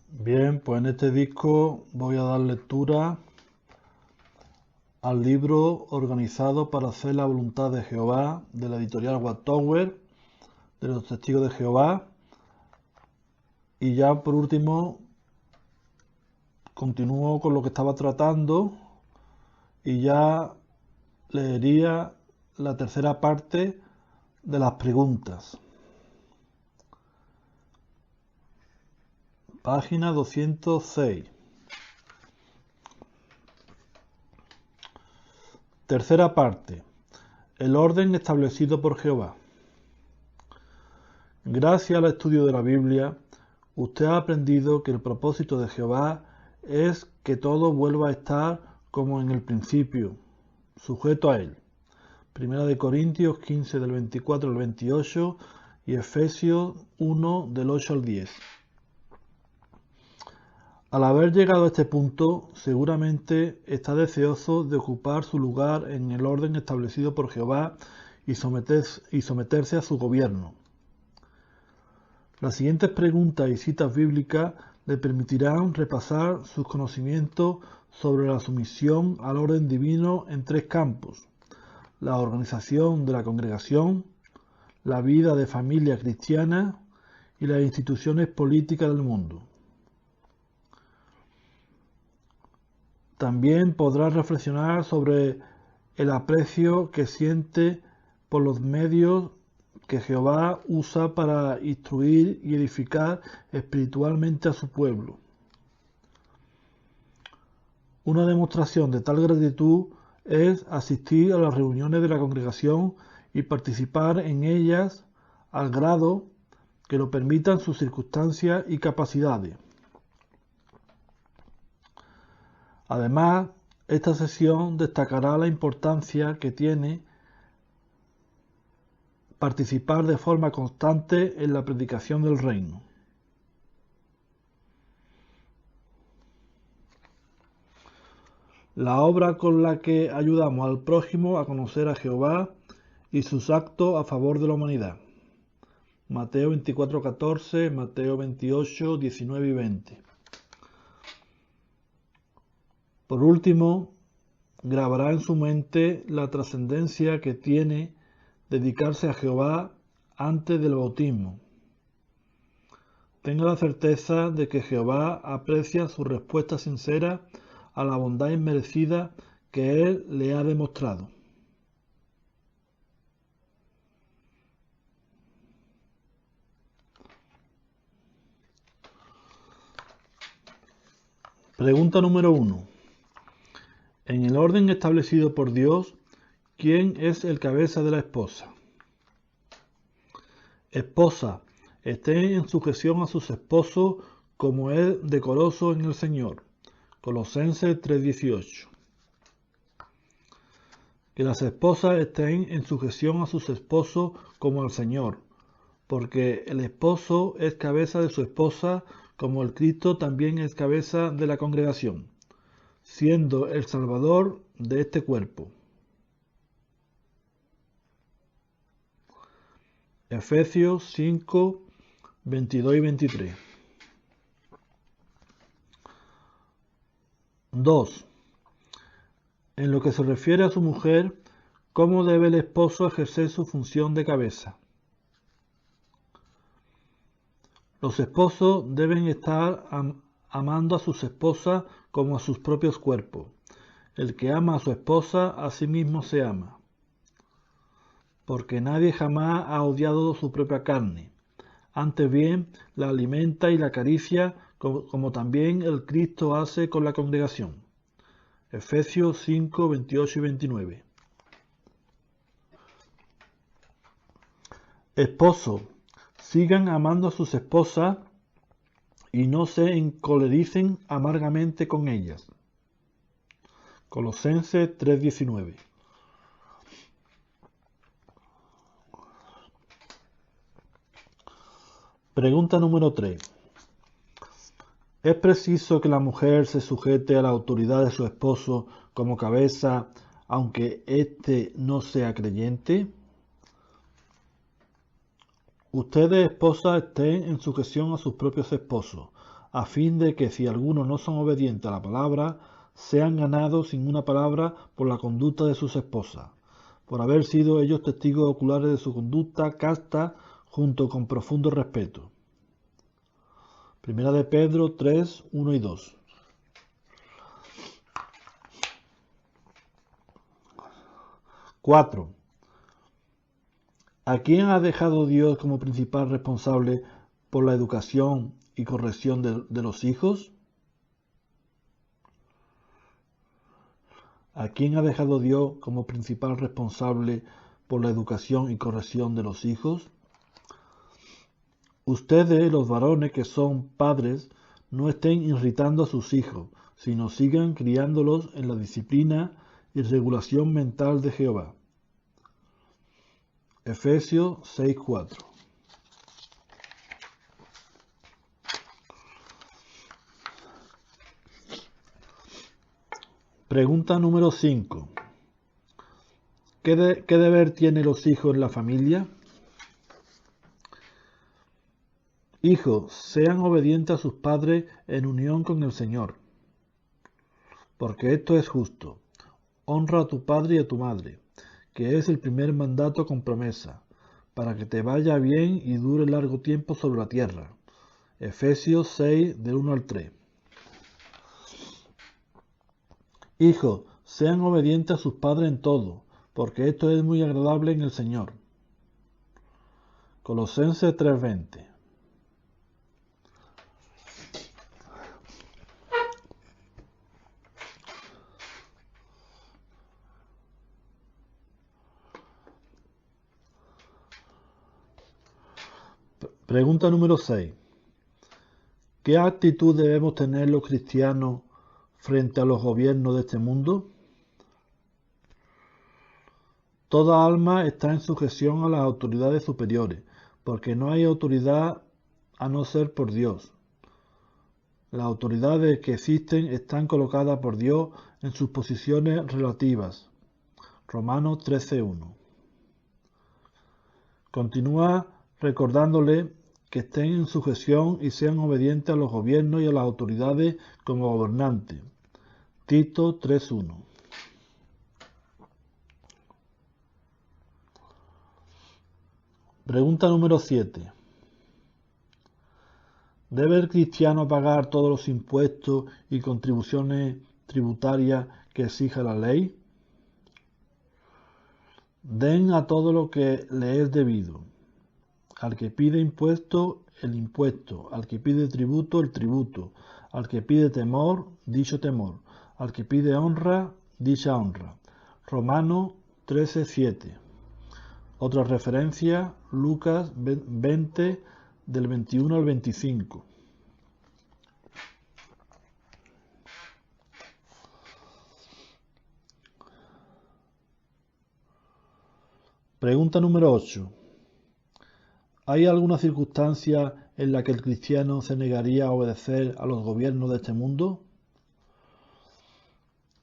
Bien, pues en este disco voy a dar lectura al libro Organizado para hacer la voluntad de Jehová, de la editorial Wattower, de los Testigos de Jehová. Y ya por último continúo con lo que estaba tratando y ya leería la tercera parte de las preguntas. Página 206. Tercera parte. El orden establecido por Jehová. Gracias al estudio de la Biblia, usted ha aprendido que el propósito de Jehová es que todo vuelva a estar como en el principio, sujeto a él. Primera de Corintios 15 del 24 al 28 y Efesios 1 del 8 al 10. Al haber llegado a este punto, seguramente está deseoso de ocupar su lugar en el orden establecido por Jehová y someterse a su gobierno. Las siguientes preguntas y citas bíblicas le permitirán repasar sus conocimientos sobre la sumisión al orden divino en tres campos: la organización de la congregación, la vida de familia cristiana y las instituciones políticas del mundo. También podrá reflexionar sobre el aprecio que siente por los medios que Jehová usa para instruir y edificar espiritualmente a su pueblo. Una demostración de tal gratitud es asistir a las reuniones de la congregación y participar en ellas al grado que lo permitan sus circunstancias y capacidades. Además, esta sesión destacará la importancia que tiene participar de forma constante en la predicación del reino. La obra con la que ayudamos al prójimo a conocer a Jehová y sus actos a favor de la humanidad. Mateo 24:14, Mateo 28, 19 y 20. Por último, grabará en su mente la trascendencia que tiene dedicarse a Jehová antes del bautismo. Tenga la certeza de que Jehová aprecia su respuesta sincera a la bondad inmerecida que Él le ha demostrado. Pregunta número 1. En el orden establecido por Dios, ¿quién es el cabeza de la esposa? Esposa, estén en sujeción a sus esposos como es decoroso en el Señor. Colosenses 3:18. Que las esposas estén en sujeción a sus esposos como al Señor, porque el esposo es cabeza de su esposa, como el Cristo también es cabeza de la congregación, siendo el Salvador de este cuerpo. Efesios 5, 22 y 23. 2. En lo que se refiere a su mujer, ¿cómo debe el esposo ejercer su función de cabeza? Los esposos deben estar amando a sus esposas como a sus propios cuerpos. El que ama a su esposa, a sí mismo se ama. Porque nadie jamás ha odiado su propia carne. Antes bien, la alimenta y la acaricia, como también el Cristo hace con la congregación. Efesios 5, 28 y 29. Esposo, sigan amando a sus esposas y no se encolericen amargamente con ellas. Colosenses 3:19. Pregunta número 3. ¿Es preciso que la mujer se sujete a la autoridad de su esposo como cabeza, aunque éste no sea creyente? Ustedes, esposas, estén en sujeción a sus propios esposos, a fin de que si algunos no son obedientes a la palabra, sean ganados sin una palabra por la conducta de sus esposas, por haber sido ellos testigos oculares de su conducta casta junto con profundo respeto. Primera de Pedro 3, 1 y 2. 4. ¿A quién ha dejado Dios como principal responsable por la educación y corrección de los hijos? ¿A quién ha dejado Dios como principal responsable por la educación y corrección de los hijos? Ustedes, los varones que son padres, no estén irritando a sus hijos, sino sigan criándolos en la disciplina y regulación mental de Jehová. Efesios 6:4. Pregunta número 5. ¿Qué deber tienen los hijos en la familia? Hijos, sean obedientes a sus padres en unión con el Señor, porque esto es justo. Honra a tu padre y a tu madre, que es el primer mandato con promesa, para que te vaya bien y dure largo tiempo sobre la tierra. Efesios 6, del 1 al 3. Hijos, sean obedientes a sus padres en todo, porque esto es muy agradable en el Señor. Colosenses 3:20. Pregunta número 6. ¿Qué actitud debemos tener los cristianos frente a los gobiernos de este mundo? Toda alma está en sujeción a las autoridades superiores, porque no hay autoridad a no ser por Dios. Las autoridades que existen están colocadas por Dios en sus posiciones relativas. Romanos 13:1. Continúa recordándole que estén en sujeción y sean obedientes a los gobiernos y a las autoridades como gobernantes. Tito 3:1. Pregunta número 7. ¿Debe el cristiano pagar todos los impuestos y contribuciones tributarias que exija la ley? Den a todo lo que le es debido. Al que pide impuesto, el impuesto. Al que pide tributo, el tributo. Al que pide temor, dicho temor. Al que pide honra, dicha honra. Romanos 13:7. Otra referencia, Lucas 20, del 21 al 25. Pregunta número 8. ¿Hay alguna circunstancia en la que el cristiano se negaría a obedecer a los gobiernos de este mundo?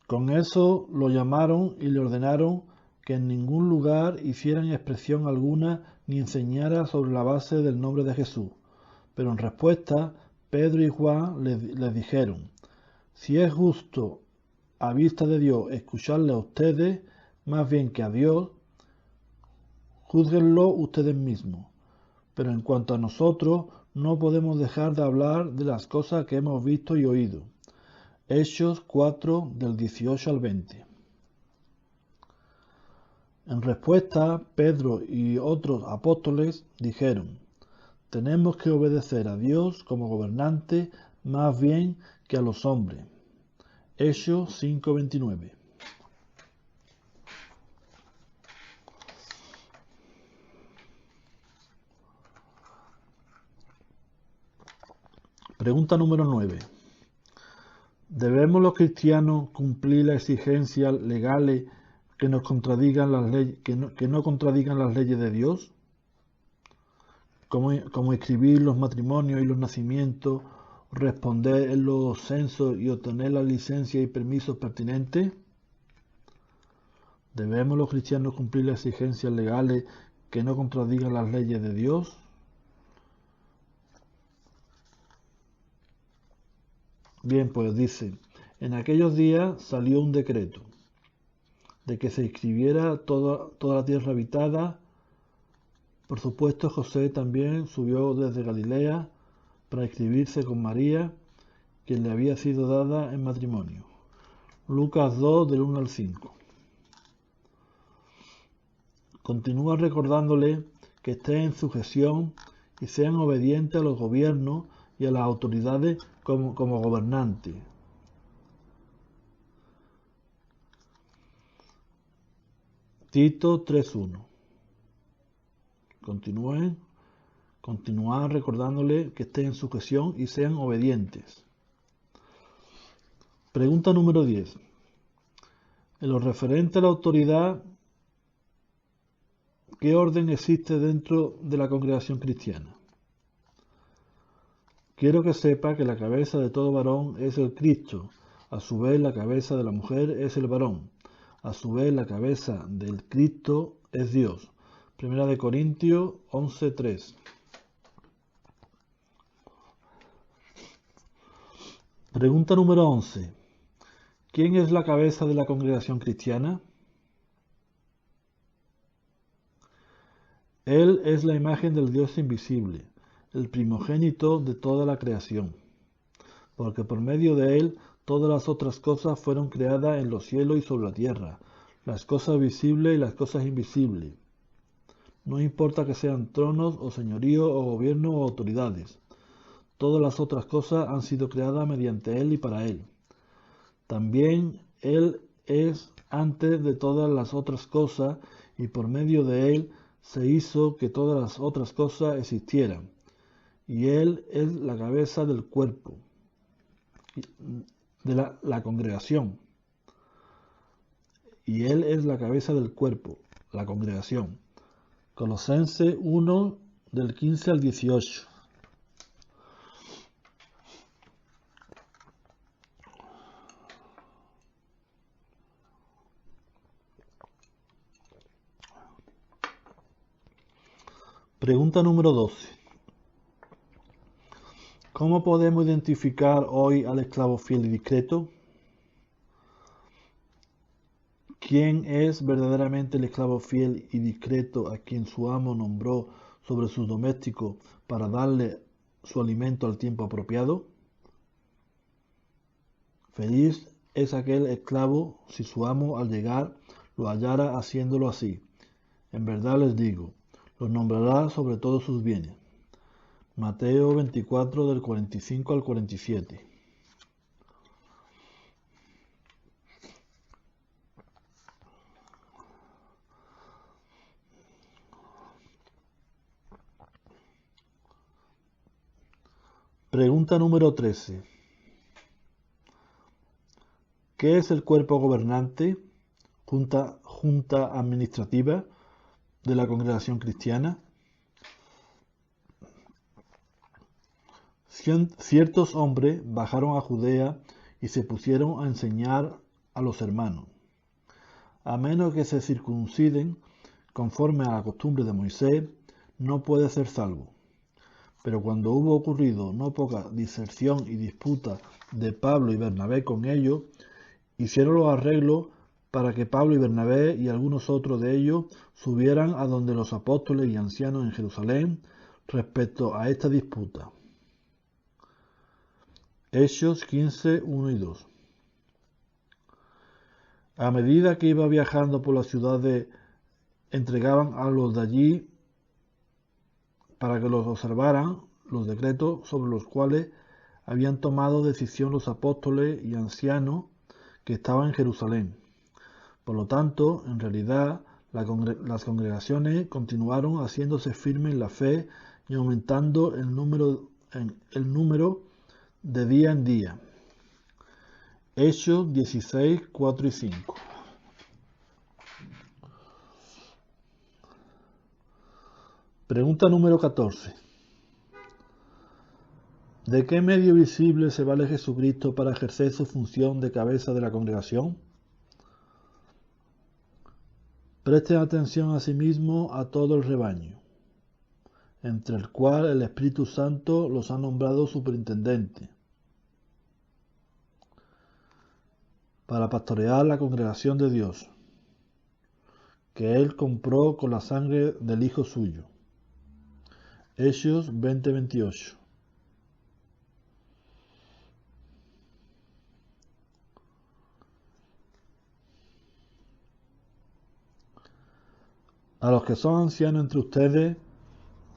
Con eso lo llamaron y le ordenaron que en ningún lugar hicieran expresión alguna ni enseñara sobre la base del nombre de Jesús. Pero en respuesta, Pedro y Juan les dijeron: si es justo a vista de Dios escucharle a ustedes, más bien que a Dios, júzguenlo ustedes mismos. Pero en cuanto a nosotros, no podemos dejar de hablar de las cosas que hemos visto y oído. Hechos 4, del 18 al 20. En respuesta, Pedro y otros apóstoles dijeron: tenemos que obedecer a Dios como gobernante más bien que a los hombres. Hechos 5:29. Pregunta número 9. ¿Debemos los cristianos cumplir las exigencias legales que no contradigan las leyes de Dios? Como escribir los matrimonios y los nacimientos, responder en los censos y obtener las licencias y permisos pertinentes. ¿Debemos los cristianos cumplir las exigencias legales que no contradigan las leyes de Dios? Bien, pues dice, en aquellos días salió un decreto de que se inscribiera toda la tierra habitada. Por supuesto, José también subió desde Galilea para inscribirse con María, quien le había sido dada en matrimonio. Lucas 2, del 1 al 5. Continúa recordándole que estén en sujeción y sean obedientes a los gobiernos y a las autoridades como gobernantes. Tito 3.1. Continuar recordándole que estén en sujeción y sean obedientes. Pregunta número 10. En lo referente a la autoridad, ¿qué orden existe dentro de la congregación cristiana? Quiero que sepa que la cabeza de todo varón es el Cristo. A su vez, la cabeza de la mujer es el varón. A su vez, la cabeza del Cristo es Dios. Primera de Corintios 11.3. Pregunta número 11. ¿Quién es la cabeza de la congregación cristiana? Él es la imagen del Dios invisible, el primogénito de toda la creación, porque por medio de él todas las otras cosas fueron creadas en los cielos y sobre la tierra, las cosas visibles y las cosas invisibles. No importa que sean tronos o señoríos o gobiernos o autoridades, todas las otras cosas han sido creadas mediante él y para él. También él es antes de todas las otras cosas y por medio de él se hizo que todas las otras cosas existieran. Y él es la cabeza del cuerpo, de la congregación. Y él es la cabeza del cuerpo, la congregación. Colosenses 1, del 15 al 18. Pregunta número 12. ¿Cómo podemos identificar hoy al esclavo fiel y discreto? ¿Quién es verdaderamente el esclavo fiel y discreto a quien su amo nombró sobre sus domésticos para darle su alimento al tiempo apropiado? Feliz es aquel esclavo si su amo al llegar lo hallara haciéndolo así. En verdad les digo, los nombrará sobre todos sus bienes. Mateo 24, del 45 al 47. Pregunta número 13. ¿Qué es el cuerpo gobernante, junta administrativa de la congregación cristiana? Ciertos hombres bajaron a Judea y se pusieron a enseñar a los hermanos. A menos que se circunciden conforme a la costumbre de Moisés, no puede ser salvo. Pero cuando hubo ocurrido no poca diserción y disputa de Pablo y Bernabé con ellos, hicieron los arreglos para que Pablo y Bernabé y algunos otros de ellos subieran a donde los apóstoles y ancianos en Jerusalén respecto a esta disputa. Hechos 15, 1 y 2. A medida que iba viajando por las ciudades, entregaban a los de allí para que los observaran los decretos sobre los cuales habían tomado decisión los apóstoles y ancianos que estaban en Jerusalén. Por lo tanto, en realidad, las congregaciones continuaron haciéndose firmes en la fe y aumentando el número de día en día. Hechos 16, 4 y 5. Pregunta número 14. ¿De qué medio visible se vale Jesucristo para ejercer su función de cabeza de la congregación? Presten atención asimismo a todo el rebaño, entre el cual el Espíritu Santo los ha nombrado superintendentes. para pastorear la congregación de Dios, que Él compró con la sangre del Hijo suyo. Hechos 20:28. A los que son ancianos entre ustedes,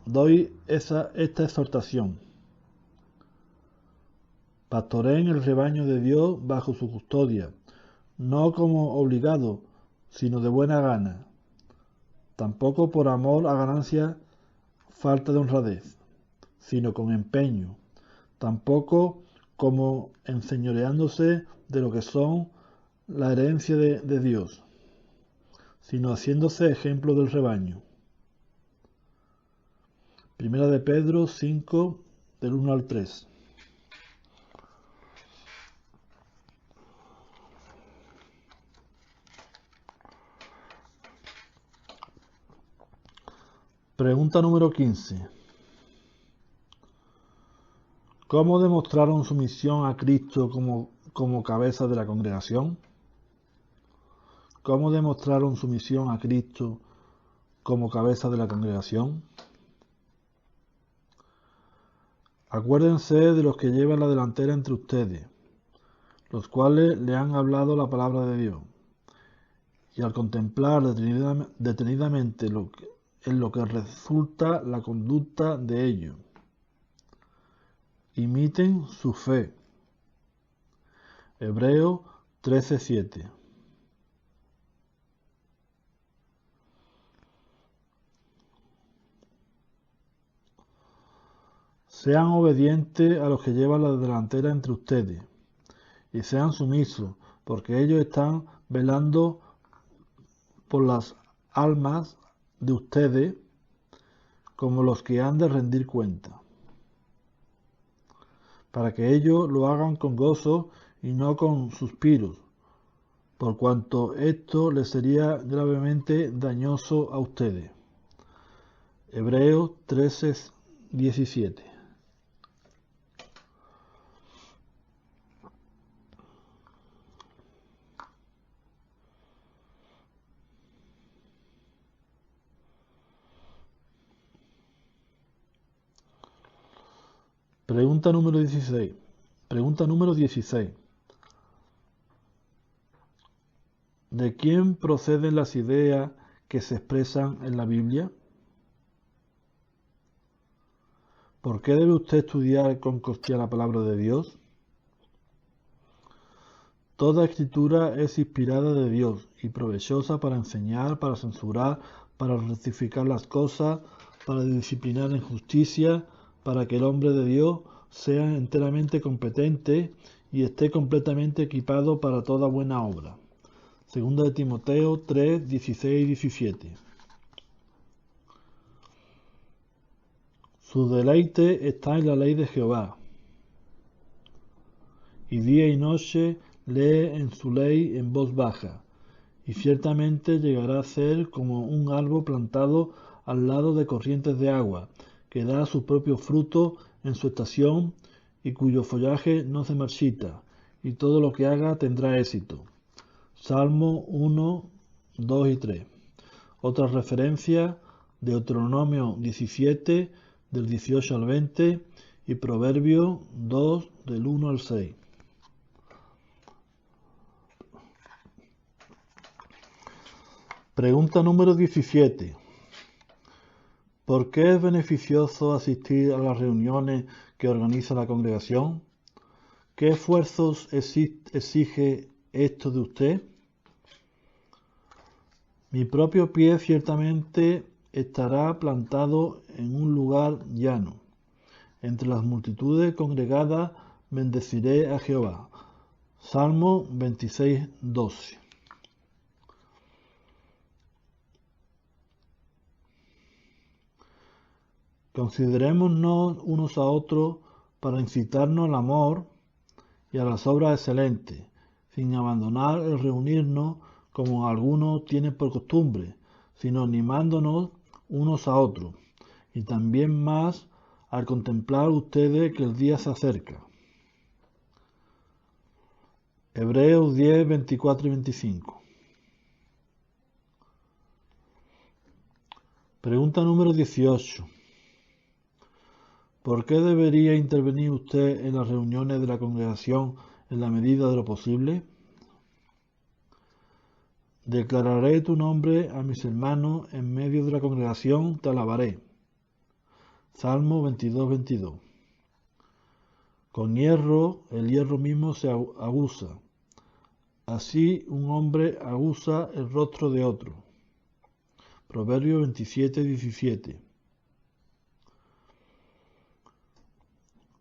doy esta exhortación. Pastoreen el rebaño de Dios bajo su custodia, no como obligados, sino de buena gana, tampoco por amor a ganancia, falta de honradez, sino con empeño, tampoco como enseñoreándose de lo que son la herencia de Dios, sino haciéndose ejemplo del rebaño. Primera de Pedro 5, del 1 al 3. Pregunta número 15. ¿Cómo demostraron su misión a Cristo como cabeza de la congregación? ¿Cómo demostraron su misión a Cristo como cabeza de la congregación? Acuérdense de los que llevan la delantera entre ustedes, los cuales le han hablado la palabra de Dios, y al contemplar detenidamente en lo que resulta la conducta de ellos, imiten su fe. Hebreos 13:7. Sean obedientes a los que llevan la delantera entre ustedes, y sean sumisos, porque ellos están velando por las almas de ustedes como los que han de rendir cuenta, para que ellos lo hagan con gozo y no con suspiros, por cuanto esto les sería gravemente dañoso a ustedes. Hebreos 13:17. Pregunta número 16. Pregunta número 16. ¿De quién proceden las ideas que se expresan en la Biblia? ¿Por qué debe usted estudiar con costilla la palabra de Dios? Toda escritura es inspirada de Dios y provechosa para enseñar, para censurar, para rectificar las cosas, para disciplinar en justicia, para que el hombre de Dios sea enteramente competente y esté completamente equipado para toda buena obra. Segunda de Timoteo 3, 16 y 17. Su deleite está en la ley de Jehová, y día y noche lee en su ley en voz baja, y ciertamente llegará a ser como un árbol plantado al lado de corrientes de agua, que da su propio fruto en su estación, y cuyo follaje no se marchita, y todo lo que haga tendrá éxito. Salmo 1, 2 y 3. Otra referencia, Deuteronomio 17, del 18 al 20, y Proverbio 2, del 1 al 6. Pregunta número 17. ¿Por qué es beneficioso asistir a las reuniones que organiza la congregación? ¿Qué esfuerzos exige esto de usted? Mi propio pie ciertamente estará plantado en un lugar llano. Entre las multitudes congregadas bendeciré a Jehová. Salmo 26, 12. Considerémonos unos a otros para incitarnos al amor y a las obras excelentes, sin abandonar el reunirnos como algunos tienen por costumbre, sino animándonos unos a otros, y también más al contemplar ustedes que el día se acerca. Hebreos 10, 24 y 25. Pregunta número 18. ¿Por qué debería intervenir usted en las reuniones de la congregación en la medida de lo posible? Declararé tu nombre a mis hermanos en medio de la congregación, te alabaré. Salmo 22, 22. Con hierro, el hierro mismo se aguza. Así un hombre aguza el rostro de otro. Proverbio 27, 17.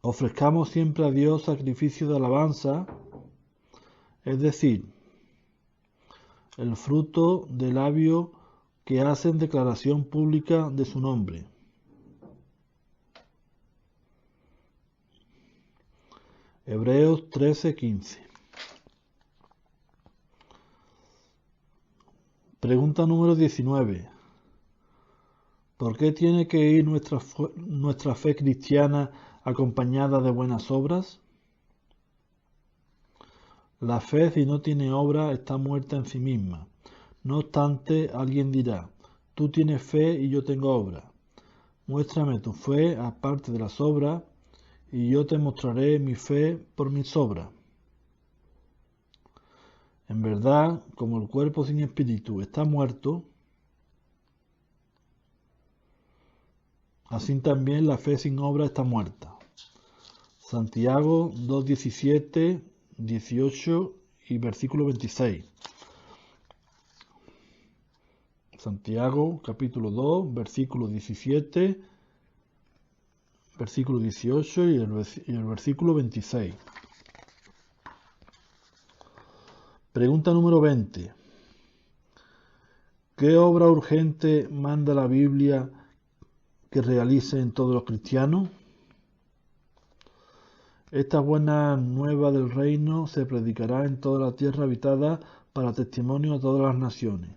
Ofrezcamos siempre a Dios sacrificio de alabanza, es decir, el fruto de labios que hacen declaración pública de su nombre. Hebreos 13, 15. Pregunta número 19. ¿Por qué tiene que ir nuestra fe cristiana acompañada de buenas obras? La fe, si no tiene obra, está muerta en sí misma. No obstante, alguien dirá, tú tienes fe y yo tengo obra. Muéstrame tu fe aparte de las obras, y yo te mostraré mi fe por mis obras. En verdad, como el cuerpo sin espíritu está muerto, así también la fe sin obra está muerta. Santiago 2, 17, 18 y versículo 26. Santiago capítulo 2, versículo 17, versículo 18 y el versículo 26. Pregunta número 20. ¿Qué obra urgente manda la Biblia que realicen todos los cristianos? Esta buena nueva del reino se predicará en toda la tierra habitada para testimonio a todas las naciones,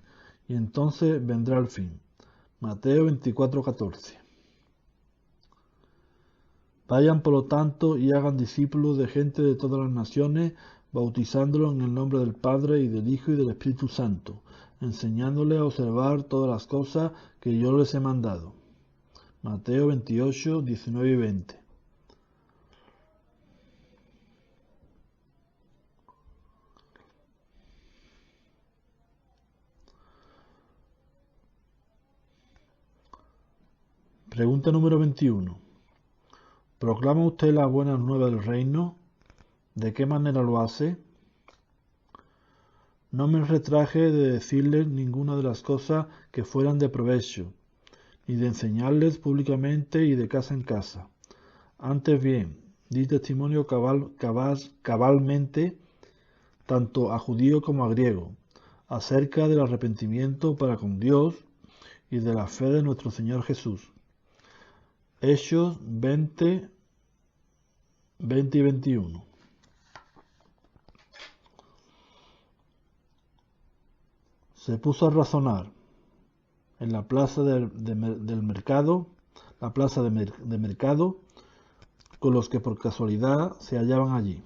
y entonces vendrá el fin. Mateo 24, 14. Vayan por lo tanto y hagan discípulos de gente de todas las naciones, bautizándolos en el nombre del Padre y del Hijo y del Espíritu Santo, enseñándoles a observar todas las cosas que yo les he mandado. Mateo 28, 19 y 20. Pregunta número 21. ¿Proclama usted la buena nueva del reino? ¿De qué manera lo hace? No me retraje de decirles ninguna de las cosas que fueran de provecho, ni de enseñarles públicamente y de casa en casa. Antes bien, di testimonio cabalmente, tanto a judío como a griego, acerca del arrepentimiento para con Dios y de la fe de nuestro Señor Jesús. Hechos 20, 20 y 21. Se puso a razonar en la plaza del mercado, la plaza de mercado, con los que por casualidad se hallaban allí.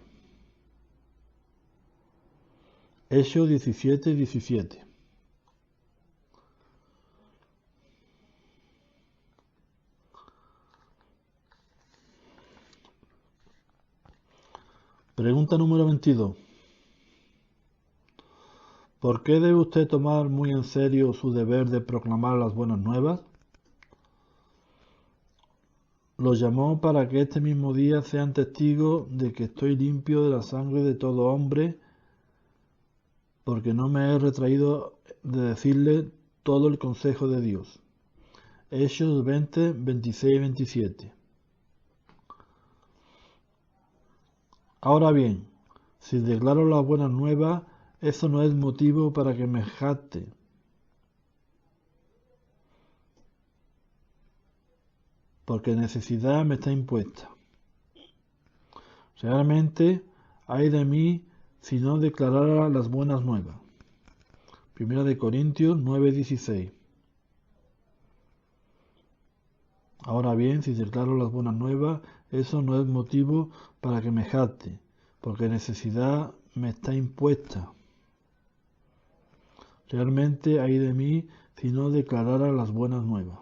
Hechos 17, 17. Pregunta número 22. ¿Por qué debe usted tomar muy en serio su deber de proclamar las buenas nuevas? Los llamó para que este mismo día sean testigos de que estoy limpio de la sangre de todo hombre, porque no me he retraído de decirle todo el consejo de Dios. Hechos 20, 26 y 27. Ahora bien, si declaro las buenas nuevas, eso no es motivo para que me jacte, porque necesidad me está impuesta. Realmente, ay de mí si no declarara las buenas nuevas. Primera de Corintios 9:16. Ahora bien, si declaro las buenas nuevas, eso no es motivo para que me jacte, porque necesidad me está impuesta. Realmente hay de mí si no declarara las buenas nuevas.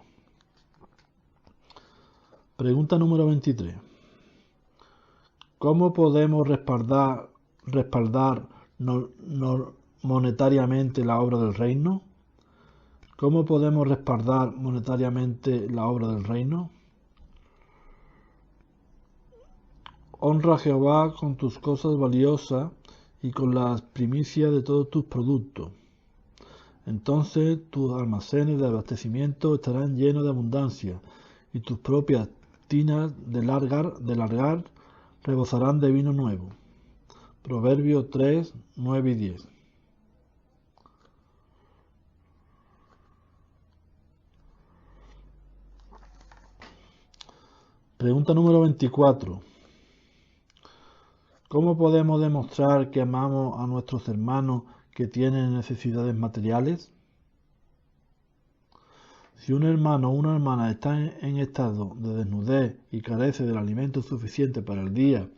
Pregunta número 23. ¿Cómo podemos respaldar monetariamente la obra del reino? ¿Cómo podemos respaldar monetariamente la obra del reino? Honra a Jehová con tus cosas valiosas y con las primicias de todos tus productos. Entonces tus almacenes de abastecimiento estarán llenos de abundancia y tus propias tinas de largar rebosarán de vino nuevo. Proverbios 3, 9 y 10. Pregunta número 24. ¿Cómo podemos demostrar que amamos a nuestros hermanos que tienen necesidades materiales? Si un hermano o una hermana está en estado de desnudez y carece del alimento suficiente para el día,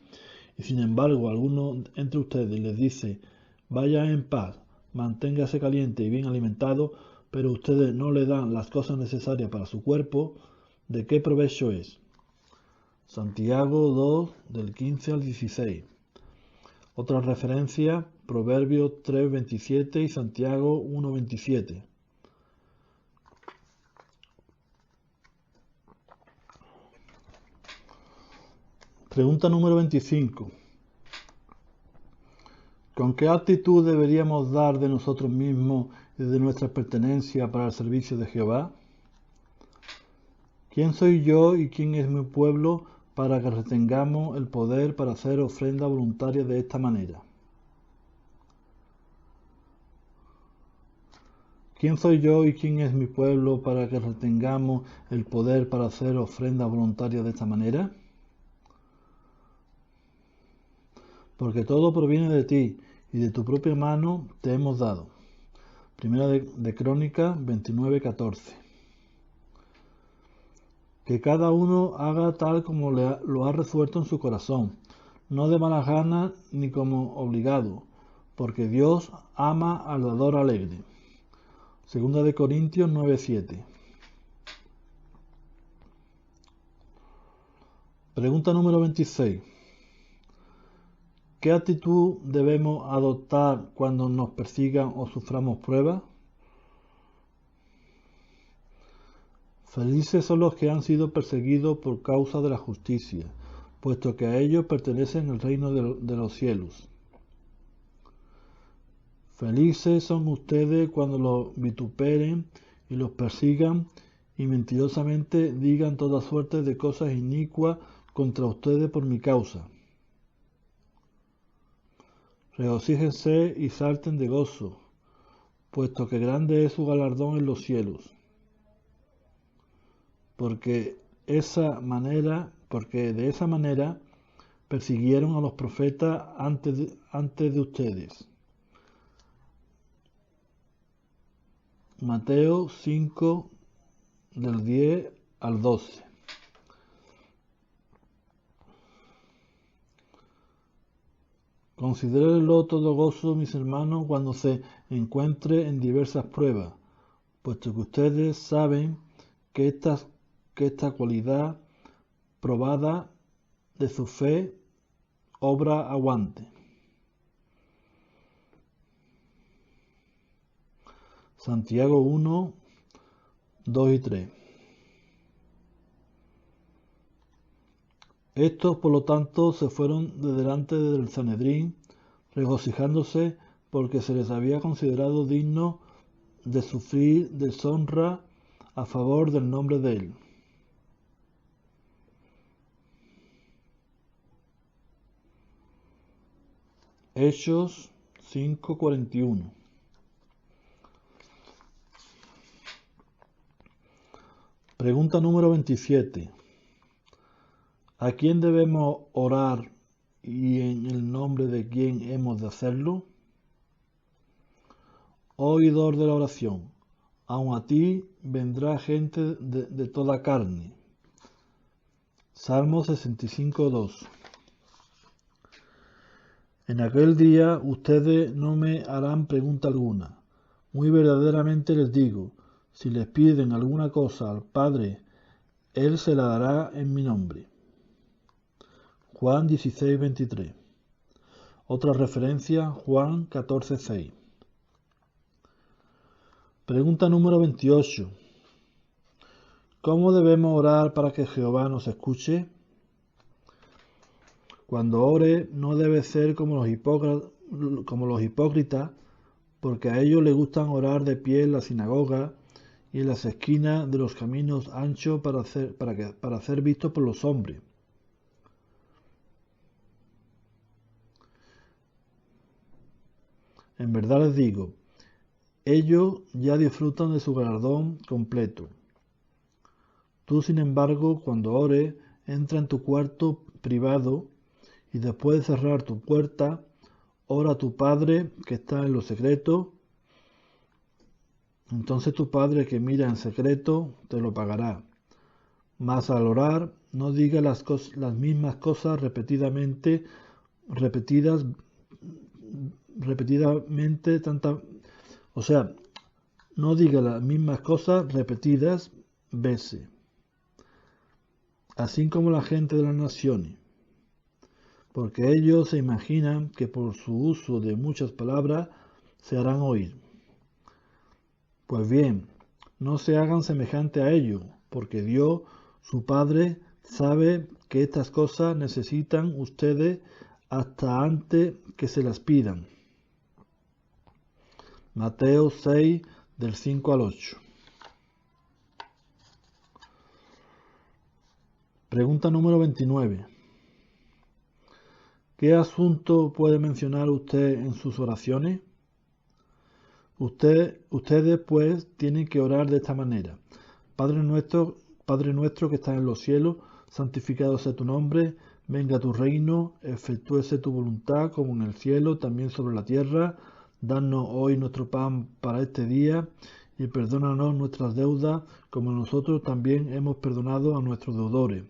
y sin embargo alguno entre ustedes les dice, vaya en paz, manténgase caliente y bien alimentado, pero ustedes no le dan las cosas necesarias para su cuerpo, ¿de qué provecho es? Santiago 2, del 15 al 16. Otra referencia, Proverbios 3, 27 y Santiago 1, 27. Pregunta número 25. ¿Con qué actitud deberíamos dar de nosotros mismos y de nuestra pertenencia para el servicio de Jehová? ¿Quién soy yo y quién es mi pueblo para que retengamos el poder para hacer ofrenda voluntaria de esta manera? ¿Quién soy yo y quién es mi pueblo para que retengamos el poder para hacer ofrenda voluntaria de esta manera? Porque todo proviene de ti y de tu propia mano te hemos dado. Primera de Crónicas 29:14. Que cada uno haga tal como lo ha resuelto en su corazón, no de malas ganas ni como obligado, porque Dios ama al dador alegre. Segunda de Corintios 9:7. Pregunta número 26. ¿Qué actitud debemos adoptar cuando nos persigan o suframos pruebas? Felices son los que han sido perseguidos por causa de la justicia, puesto que a ellos pertenece el reino de los cielos. Felices son ustedes cuando los vituperen y los persigan y mentirosamente digan toda suerte de cosas inicuas contra ustedes por mi causa. Regocíjense y salten de gozo, puesto que grande es su galardón en los cielos. Porque de esa manera persiguieron a los profetas antes de ustedes. Mateo 5, del 10 al 12. Considérenlo todo gozo, mis hermanos, cuando se encuentre en diversas pruebas, puesto que ustedes saben que esta cualidad probada de su fe obra aguante. Santiago 1, 2 y 3. Estos, por lo tanto, se fueron de delante del Sanedrín, regocijándose porque se les había considerado digno de sufrir deshonra a favor del nombre de él. Hechos 5:41. Pregunta número 27. ¿A quién debemos orar y en el nombre de quién hemos de hacerlo? Oidor de la oración, aun a ti vendrá gente de toda carne. Salmo 65:2. En aquel día ustedes no me harán pregunta alguna. Muy verdaderamente les digo, si les piden alguna cosa al Padre, Él se la dará en mi nombre. Juan 16:23. Otra referencia, Juan 14:6. Pregunta número 28. ¿Cómo debemos orar para que Jehová nos escuche? Cuando ore no debe ser como los hipócritas, porque a ellos les gustan orar de pie en la sinagoga y en las esquinas de los caminos anchos para ser vistos por los hombres. En verdad les digo, ellos ya disfrutan de su galardón completo. Tú, sin embargo, cuando ores, entra en tu cuarto privado y después de cerrar tu puerta, ora a tu Padre que está en lo secreto. Entonces tu Padre que mira en secreto te lo pagará. Mas al orar, no diga las mismas cosas repetidamente, no diga las mismas cosas repetidas veces, así como la gente de las naciones, porque ellos se imaginan que por su uso de muchas palabras se harán oír. Pues bien, no se hagan semejante a ellos, porque Dios, su Padre, sabe que estas cosas necesitan ustedes hasta antes que se las pidan. Mateo 6, del 5 al 8. Pregunta número 29. ¿Qué asunto puede mencionar usted en sus oraciones? Ustedes pues tienen que orar de esta manera. Padre nuestro que estás en los cielos, santificado sea tu nombre, venga tu reino, efectúese tu voluntad como en el cielo, también sobre la tierra. Danos hoy nuestro pan para este día y perdónanos nuestras deudas como nosotros también hemos perdonado a nuestros deudores.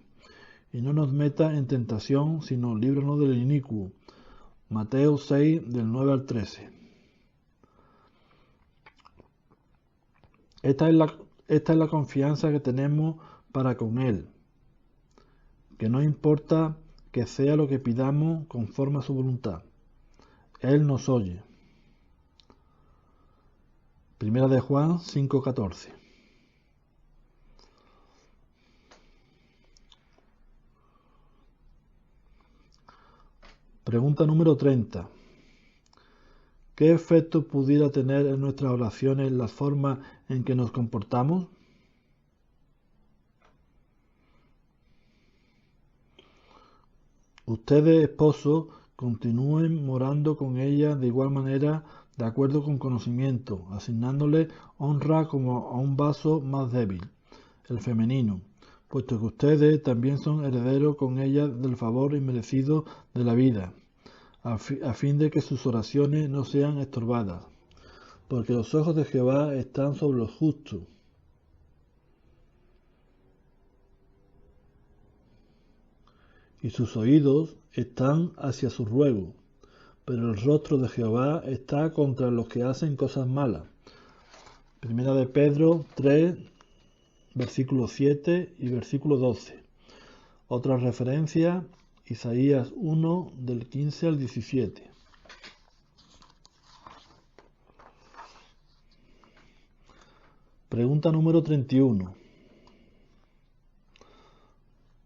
Y no nos metas en tentación, sino líbranos del inicuo. Mateo 6, del 9 al 13. Esta es la confianza que tenemos para con Él, que no importa que sea lo que pidamos conforme a su voluntad. Él nos oye. Primera de Juan 5:14. Pregunta número 30. ¿Qué efecto pudiera tener en nuestras oraciones la forma en que nos comportamos? Ustedes, esposos, continúen morando con ella de igual manera, de acuerdo con conocimiento, asignándole honra como a un vaso más débil, el femenino, puesto que ustedes también son herederos con ella del favor inmerecido de la vida, a fin de que sus oraciones no sean estorbadas, porque los ojos de Jehová están sobre los justos, y sus oídos están hacia su ruego, pero el rostro de Jehová está contra los que hacen cosas malas. Primera de Pedro 3, versículo 7 y versículo 12. Otra referencia, Isaías 1, del 15 al 17. Pregunta número 31.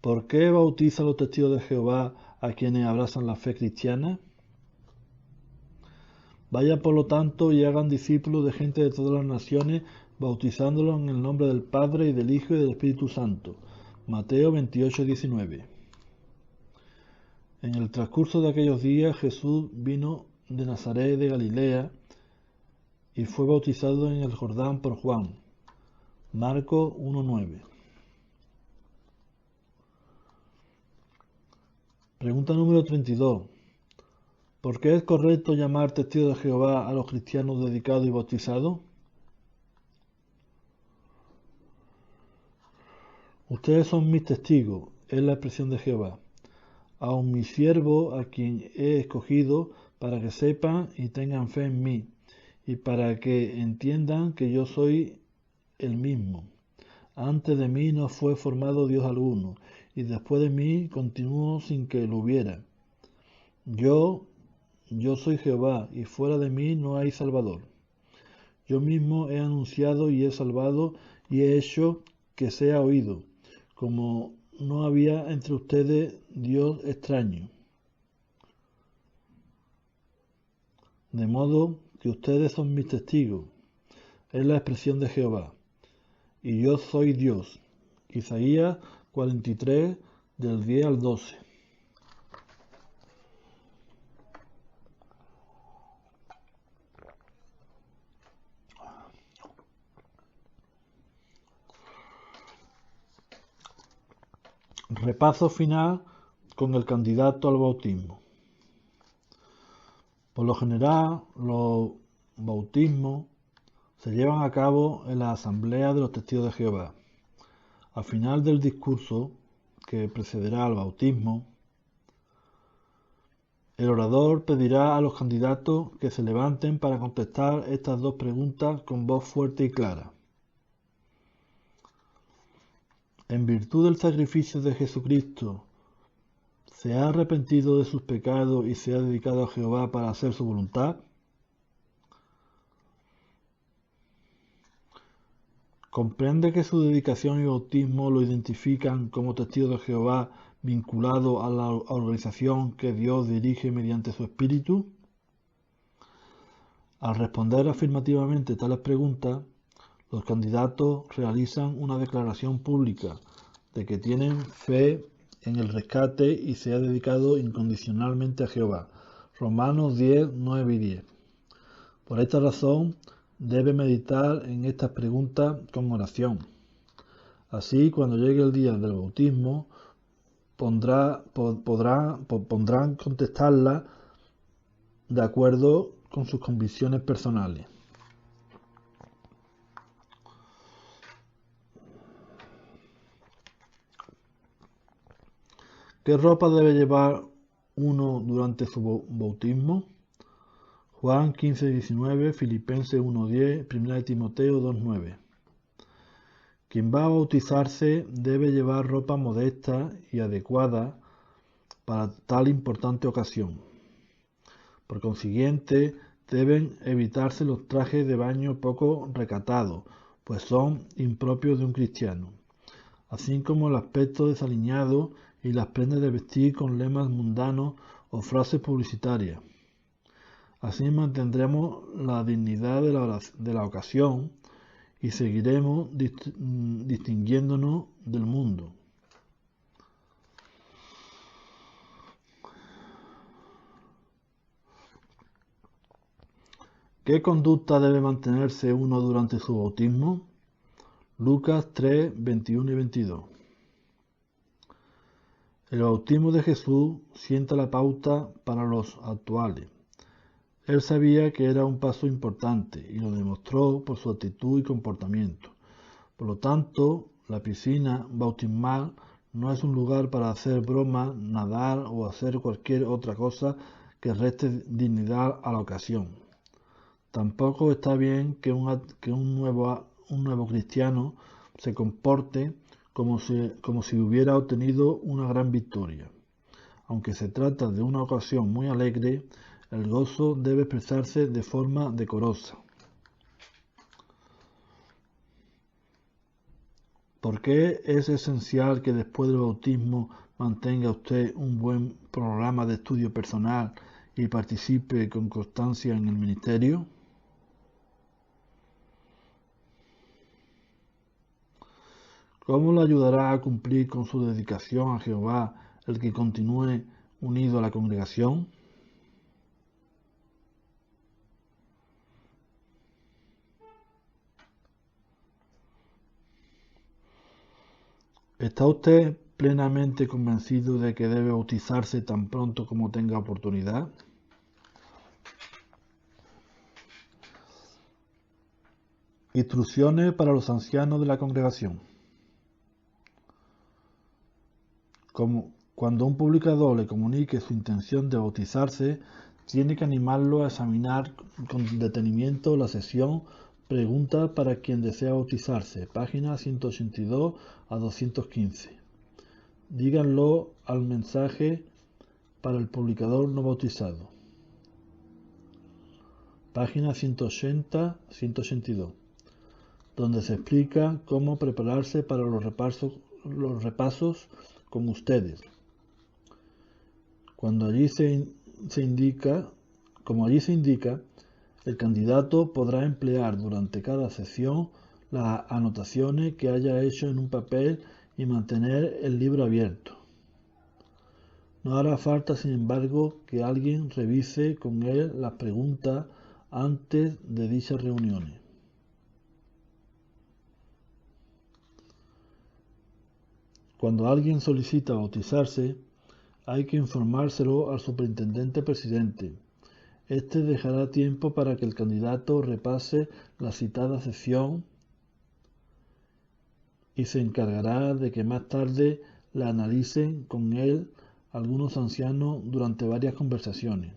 ¿Por qué bautiza a los testigos de Jehová a quienes abrazan la fe cristiana? Vayan por lo tanto y hagan discípulos de gente de todas las naciones, bautizándolos en el nombre del Padre y del Hijo y del Espíritu Santo. Mateo 28:19. En el transcurso de aquellos días Jesús vino de Nazaret de Galilea y fue bautizado en el Jordán por Juan. Marcos 1:9. Pregunta número 32. ¿Por qué es correcto llamar testigos de Jehová a los cristianos dedicados y bautizados? Ustedes son mis testigos, es la expresión de Jehová. Aun mi siervo, a quien he escogido, para que sepan y tengan fe en mí, y para que entiendan que yo soy el mismo. Antes de mí no fue formado Dios alguno, y después de mí continúo sin que lo hubiera. Yo soy Jehová, y fuera de mí no hay Salvador. Yo mismo he anunciado y he salvado, y he hecho que sea oído, como no había entre ustedes Dios extraño. De modo que ustedes son mis testigos. Es la expresión de Jehová. Y yo soy Dios. Isaías 43, del 10 al 12. Repaso final con el candidato al bautismo. Por lo general, los bautismos se llevan a cabo en la asamblea de los testigos de Jehová. Al final del discurso que precederá al bautismo, el orador pedirá a los candidatos que se levanten para contestar estas dos preguntas con voz fuerte y clara. En virtud del sacrificio de Jesucristo, ¿se ha arrepentido de sus pecados y se ha dedicado a Jehová para hacer su voluntad? ¿Comprende que su dedicación y bautismo lo identifican como testigo de Jehová vinculado a la organización que Dios dirige mediante su Espíritu? Al responder afirmativamente tales preguntas, los candidatos realizan una declaración pública de que tienen fe en el rescate y se ha dedicado incondicionalmente a Jehová. Romanos 10, 9 y 10. Por esta razón, debe meditar en estas preguntas con oración. Así, cuando llegue el día del bautismo, podrán contestarlas de acuerdo con sus convicciones personales. ¿Qué ropa debe llevar uno durante su bautismo? Juan 15:19, Filipenses 1:10, 1 Timoteo 2:9. Quien va a bautizarse debe llevar ropa modesta y adecuada para tal importante ocasión. Por consiguiente, deben evitarse los trajes de baño poco recatados, pues son impropios de un cristiano, así como el aspecto desaliñado y las prendas de vestir con lemas mundanos o frases publicitarias. Así mantendremos la dignidad de la ocasión y seguiremos distinguiéndonos del mundo. ¿Qué conducta debe mantenerse uno durante su bautismo? Lucas 3, 21 y 22. El bautismo de Jesús sienta la pauta para los actuales. Él sabía que era un paso importante y lo demostró por su actitud y comportamiento. Por lo tanto, la piscina bautismal no es un lugar para hacer bromas, nadar o hacer cualquier otra cosa que reste dignidad a la ocasión. Tampoco está bien que un nuevo cristiano se comporte como si hubiera obtenido una gran victoria. Aunque se trata de una ocasión muy alegre, el gozo debe expresarse de forma decorosa. ¿Por qué es esencial que después del bautismo mantenga usted un buen programa de estudio personal y participe con constancia en el ministerio? ¿Cómo le ayudará a cumplir con su dedicación a Jehová el que continúe unido a la congregación? ¿Está usted plenamente convencido de que debe bautizarse tan pronto como tenga oportunidad? Instrucciones para los ancianos de la congregación. Cuando un publicador le comunique su intención de bautizarse, tiene que animarlo a examinar con detenimiento la sesión Preguntas para quien desea bautizarse, páginas 182 a 215. Díganlo al mensaje para el publicador no bautizado, página 180-182, donde se explica cómo prepararse para los repasos con ustedes. Como allí se indica, el candidato podrá emplear durante cada sesión las anotaciones que haya hecho en un papel y mantener el libro abierto. No hará falta, sin embargo, que alguien revise con él las preguntas antes de dichas reuniones. Cuando alguien solicita bautizarse, hay que informárselo al superintendente presidente. Este dejará tiempo para que el candidato repase la citada sesión y se encargará de que más tarde la analicen con él algunos ancianos durante varias conversaciones.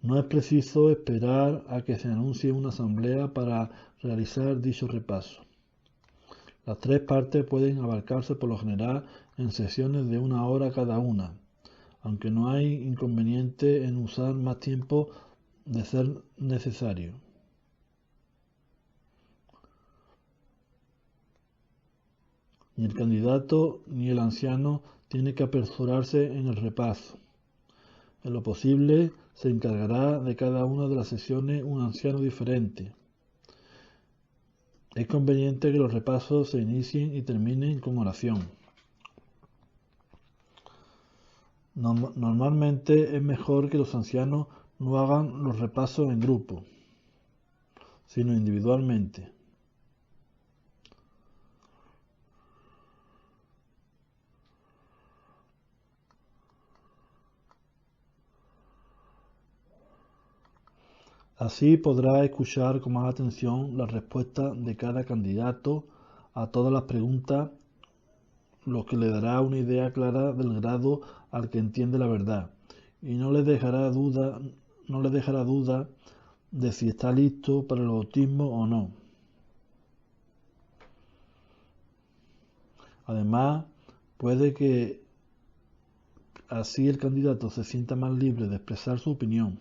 No es preciso esperar a que se anuncie una asamblea para realizar dicho repaso. Las tres partes pueden abarcarse por lo general en sesiones de 1 hora cada una, aunque no hay inconveniente en usar más tiempo de ser necesario. Ni el candidato ni el anciano tiene que apresurarse en el repaso. En lo posible, se encargará de cada una de las sesiones un anciano diferente. Es conveniente que los repasos se inicien y terminen con oración. Normalmente es mejor que los ancianos no hagan los repasos en grupo, sino individualmente. Así podrá escuchar con más atención la respuesta de cada candidato a todas las preguntas, lo que le dará una idea clara del grado al que entiende la verdad y no le dejará duda de si está listo para el bautismo o no. Además, puede que así el candidato se sienta más libre de expresar su opinión.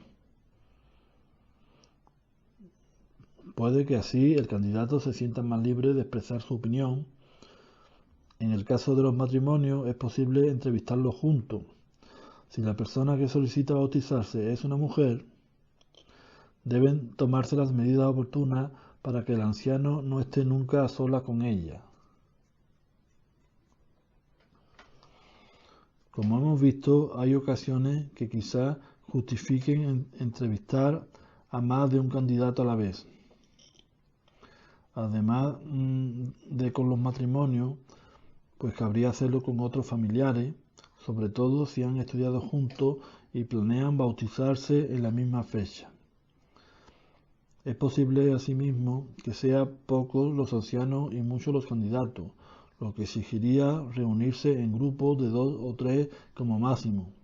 En el caso de los matrimonios es posible entrevistarlos juntos. Si la persona que solicita bautizarse es una mujer, deben tomarse las medidas oportunas para que el anciano no esté nunca a solas con ella. Como hemos visto, hay ocasiones que quizás justifiquen entrevistar a más de un candidato a la vez. Además de con los matrimonios, pues cabría hacerlo con otros familiares, sobre todo si han estudiado juntos y planean bautizarse en la misma fecha. Es posible asimismo que sean pocos los ancianos y muchos los candidatos, lo que exigiría reunirse en grupos de 2 o 3 como máximo.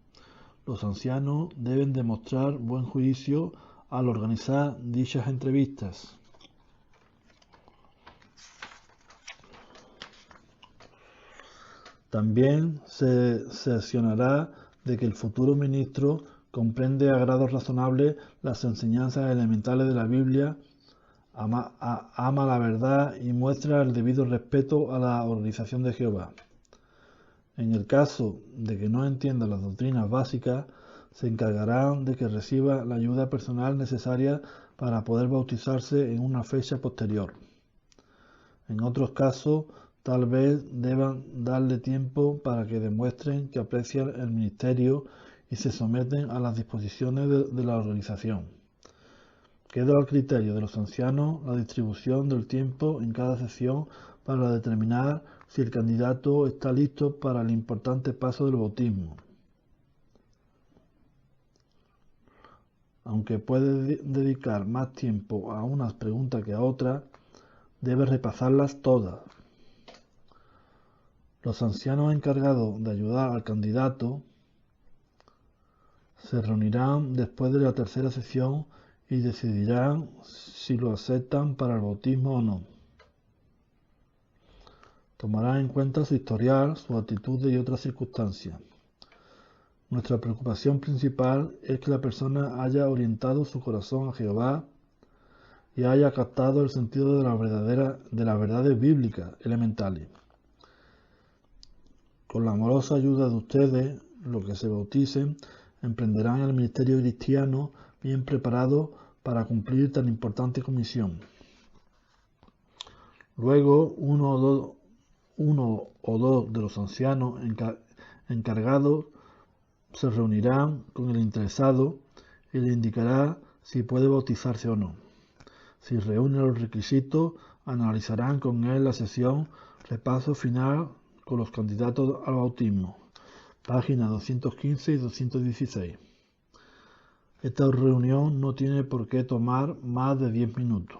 Los ancianos deben demostrar buen juicio al organizar dichas entrevistas. También se cerciorará de que el futuro ministro comprende a grado razonable las enseñanzas elementales de la Biblia, ama la verdad y muestra el debido respeto a la organización de Jehová. En el caso de que no entienda las doctrinas básicas, se encargarán de que reciba la ayuda personal necesaria para poder bautizarse en una fecha posterior. En otros casos, tal vez deban darle tiempo para que demuestren que aprecian el ministerio y se someten a las disposiciones de la organización. Queda al criterio de los ancianos la distribución del tiempo en cada sesión para determinar si el candidato está listo para el importante paso del bautismo. Aunque puede dedicar más tiempo a unas preguntas que a otras, debe repasarlas todas. Los ancianos encargados de ayudar al candidato se reunirán después de la tercera sesión y decidirán si lo aceptan para el bautismo o no. Tomarán en cuenta su historial, sus actitudes y otras circunstancias. Nuestra preocupación principal es que la persona haya orientado su corazón a Jehová y haya captado el sentido de las verdades bíblicas elementales. Con la amorosa ayuda de ustedes, los que se bauticen, emprenderán el ministerio cristiano bien preparado para cumplir tan importante comisión. Luego, uno o dos de los ancianos encargados se reunirán con el interesado y le indicará si puede bautizarse o no. Si reúne los requisitos, analizarán con él la sesión repaso final con los candidatos al bautismo. Páginas 215 y 216. Esta reunión no tiene por qué tomar más de 10 minutos.